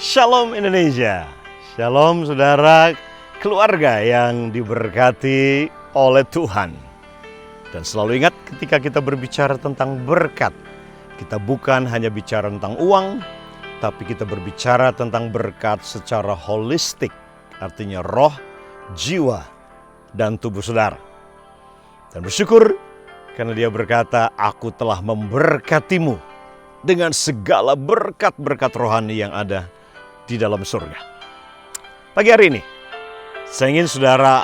Shalom Indonesia, Shalom saudara, keluarga yang diberkati oleh Tuhan. Dan selalu ingat ketika kita berbicara tentang berkat, kita bukan hanya bicara tentang uang, tapi kita berbicara tentang berkat secara holistik, artinya roh, jiwa, dan tubuh saudara. Dan bersyukur karena dia berkata, aku telah memberkatimu dengan segala berkat-berkat rohani yang ada di dalam surga. Pagi hari ini, saya ingin saudara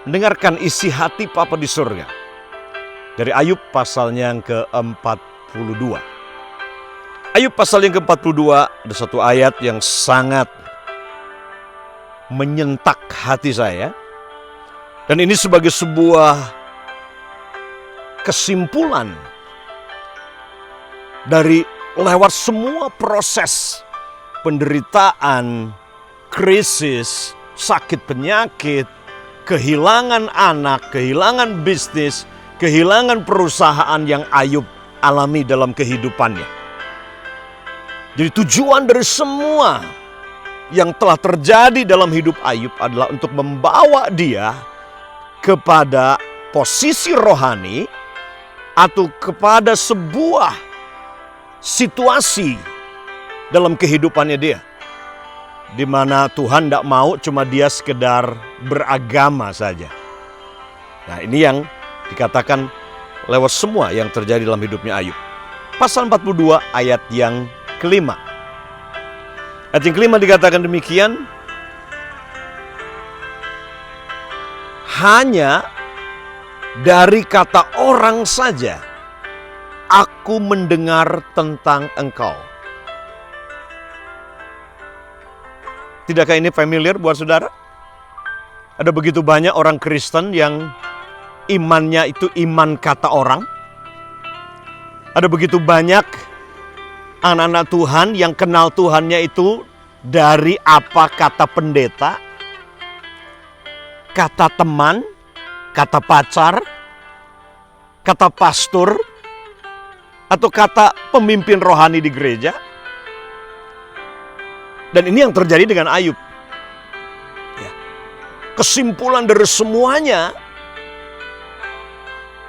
mendengarkan isi hati Bapa di surga. Dari Ayub pasalnya yang ke-42. Ayub pasal yang ke-42 ada satu ayat yang sangat menyentak hati saya. Dan ini sebagai sebuah kesimpulan dari lewat semua proses penderitaan, krisis, sakit penyakit, kehilangan anak, kehilangan bisnis, kehilangan perusahaan yang Ayub alami dalam kehidupannya. Jadi tujuan dari semua yang telah terjadi dalam hidup Ayub adalah untuk membawa dia kepada posisi rohani atau kepada sebuah situasi dalam kehidupannya dia, di mana Tuhan tidak mau cuma dia sekedar beragama saja. Nah, ini yang dikatakan lewat semua yang terjadi dalam hidupnya Ayub. Pasal 42 ayat yang kelima. Ayat yang kelima dikatakan demikian, hanya dari kata orang saja aku mendengar tentang engkau. Tidakkah ini familiar buat saudara? Ada begitu banyak orang Kristen yang imannya itu iman kata orang. Ada begitu banyak anak-anak Tuhan yang kenal Tuhannya itu dari apa kata pendeta, kata teman, kata pacar, kata pastor, atau kata pemimpin rohani di gereja. Dan ini yang terjadi dengan Ayub. Ya. Kesimpulan dari semuanya,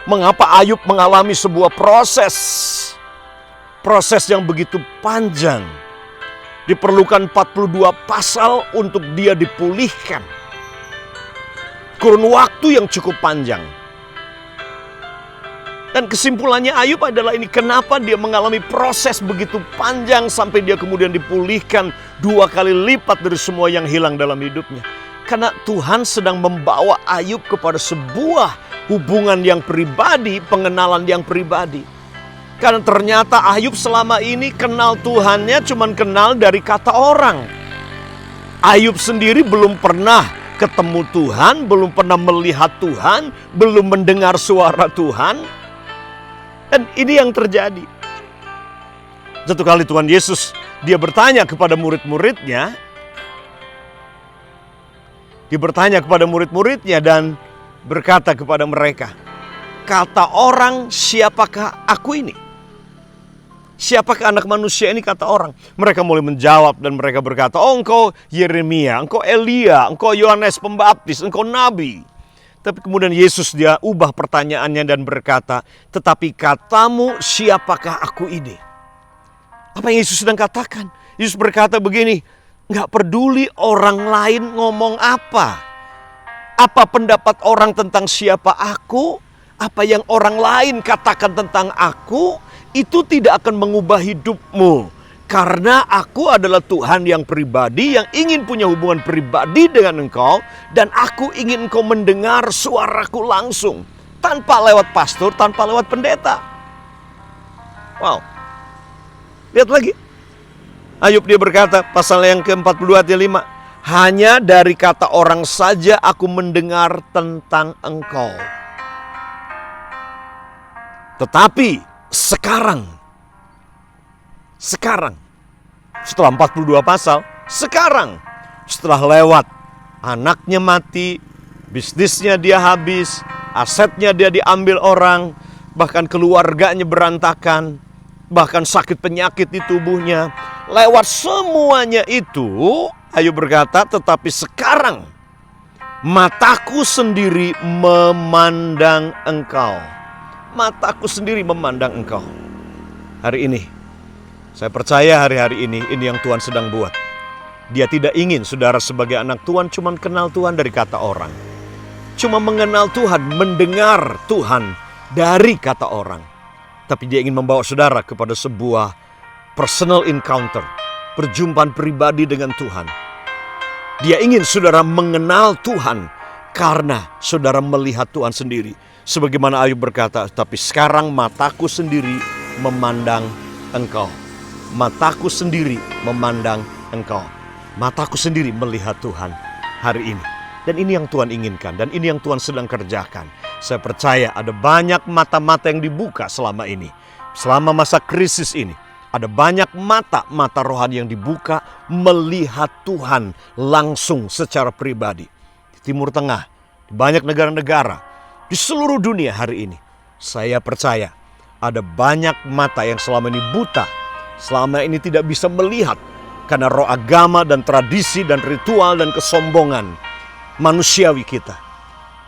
mengapa Ayub mengalami sebuah proses yang begitu panjang. Diperlukan 42 pasal untuk dia dipulihkan. Kurun waktu yang cukup panjang. Dan kesimpulannya Ayub adalah ini, kenapa dia mengalami proses begitu panjang sampai dia kemudian dipulihkan 2 kali lipat dari semua yang hilang dalam hidupnya. Karena Tuhan sedang membawa Ayub kepada sebuah hubungan yang pribadi, pengenalan yang pribadi. Karena ternyata Ayub selama ini kenal Tuhannya cuma kenal dari kata orang. Ayub sendiri belum pernah ketemu Tuhan, belum pernah melihat Tuhan, belum mendengar suara Tuhan. Dan ini yang terjadi. Satu kali Tuhan Yesus, dia bertanya kepada murid-muridnya. Dia bertanya kepada murid-muridnya dan berkata kepada mereka, kata orang, siapakah aku ini? Siapakah anak manusia ini, kata orang? Mereka mulai menjawab dan mereka berkata, oh engkau Yeremia, engkau Elia, engkau Yohanes Pembaptis, engkau Nabi. Tapi kemudian Yesus dia ubah pertanyaannya dan berkata, tetapi katamu siapakah aku ini? Apa yang Yesus sedang katakan? Yesus berkata begini, gak peduli orang lain ngomong apa. Apa pendapat orang tentang siapa aku? Apa yang orang lain katakan tentang aku? Itu tidak akan mengubah hidupmu. Karena aku adalah Tuhan yang pribadi, yang ingin punya hubungan pribadi dengan engkau. Dan aku ingin engkau mendengar suaraku langsung. Tanpa lewat pastor, tanpa lewat pendeta. Wow. Lihat lagi. Ayub dia berkata, pasal yang ke-42 ayat 5. Hanya dari kata orang saja aku mendengar tentang engkau. Tetapi sekarang, setelah 42 pasal, setelah lewat, anaknya mati, bisnisnya dia habis, asetnya dia diambil orang, bahkan keluarganya berantakan, bahkan sakit penyakit di tubuhnya, Lewat semuanya itu, Ayub berkata, tetapi sekarang mataku sendiri memandang engkau. Mataku sendiri memandang engkau. Hari ini, saya percaya hari-hari ini yang Tuhan sedang buat. Dia tidak ingin saudara sebagai anak Tuhan cuma kenal Tuhan dari kata orang. Cuma mengenal Tuhan, mendengar Tuhan dari kata orang. Tapi dia ingin membawa saudara kepada sebuah personal encounter, perjumpaan pribadi dengan Tuhan. Dia ingin saudara mengenal Tuhan karena saudara melihat Tuhan sendiri. Sebagaimana Ayub berkata, tapi sekarang mataku sendiri memandang engkau. Mataku sendiri memandang engkau. Mataku sendiri melihat Tuhan hari ini. Dan ini yang Tuhan inginkan. Dan ini yang Tuhan sedang kerjakan. Saya percaya ada banyak mata-mata yang dibuka selama ini. Selama masa krisis ini. Ada banyak mata rohani yang dibuka melihat Tuhan langsung secara pribadi. Di Timur Tengah, di banyak negara-negara, di seluruh dunia hari ini. Saya percaya ada banyak mata yang selama ini buta. Selama ini tidak bisa melihat. Karena roh agama dan tradisi dan ritual dan kesombongan manusiawi kita.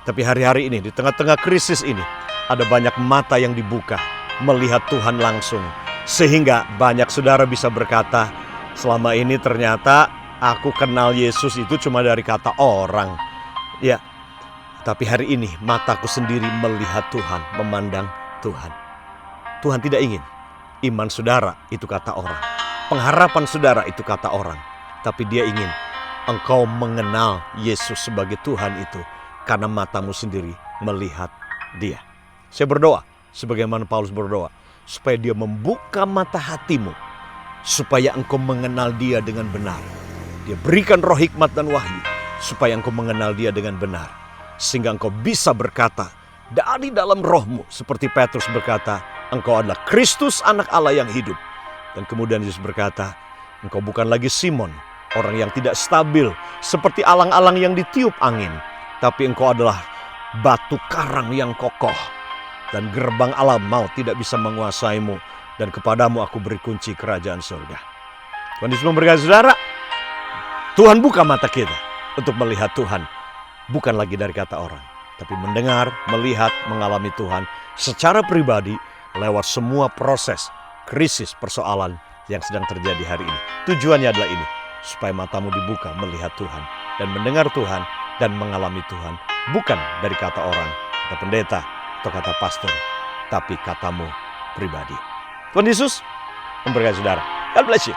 Tapi hari-hari ini di tengah-tengah krisis ini ada banyak mata yang dibuka melihat Tuhan langsung. Sehingga banyak saudara bisa berkata, selama ini ternyata aku kenal Yesus itu cuma dari kata orang. Ya, tapi hari ini mataku sendiri melihat Tuhan, memandang Tuhan. Tuhan tidak ingin iman saudara itu kata orang. Pengharapan saudara itu kata orang. Tapi dia ingin engkau mengenal Yesus sebagai Tuhan itu karena matamu sendiri melihat dia. Saya berdoa sebagaimana Paulus berdoa supaya dia membuka mata hatimu supaya engkau mengenal dia dengan benar. Dia berikan roh hikmat dan wahyu supaya engkau mengenal dia dengan benar. Sehingga engkau bisa berkata dari dalam rohmu seperti Petrus berkata, engkau adalah Kristus anak Allah yang hidup. Dan kemudian Yesus berkata, engkau bukan lagi Simon, orang yang tidak stabil, seperti alang-alang yang ditiup angin. Tapi engkau adalah batu karang yang kokoh. Dan gerbang alam maut tidak bisa menguasaimu. Dan kepadamu aku beri kunci kerajaan surga. Tuhan Yesus memberkati saudara. Tuhan buka mata kita untuk melihat Tuhan. Bukan lagi dari kata orang. Tapi mendengar, melihat, mengalami Tuhan secara pribadi lewat semua proses krisis persoalan yang sedang terjadi hari ini. Tujuannya adalah ini, supaya matamu dibuka melihat Tuhan dan mendengar Tuhan dan mengalami Tuhan, bukan dari kata orang, kata pendeta atau kata pastor, tapi katamu pribadi. Tuhan Yesus memberkati saudara. God bless you.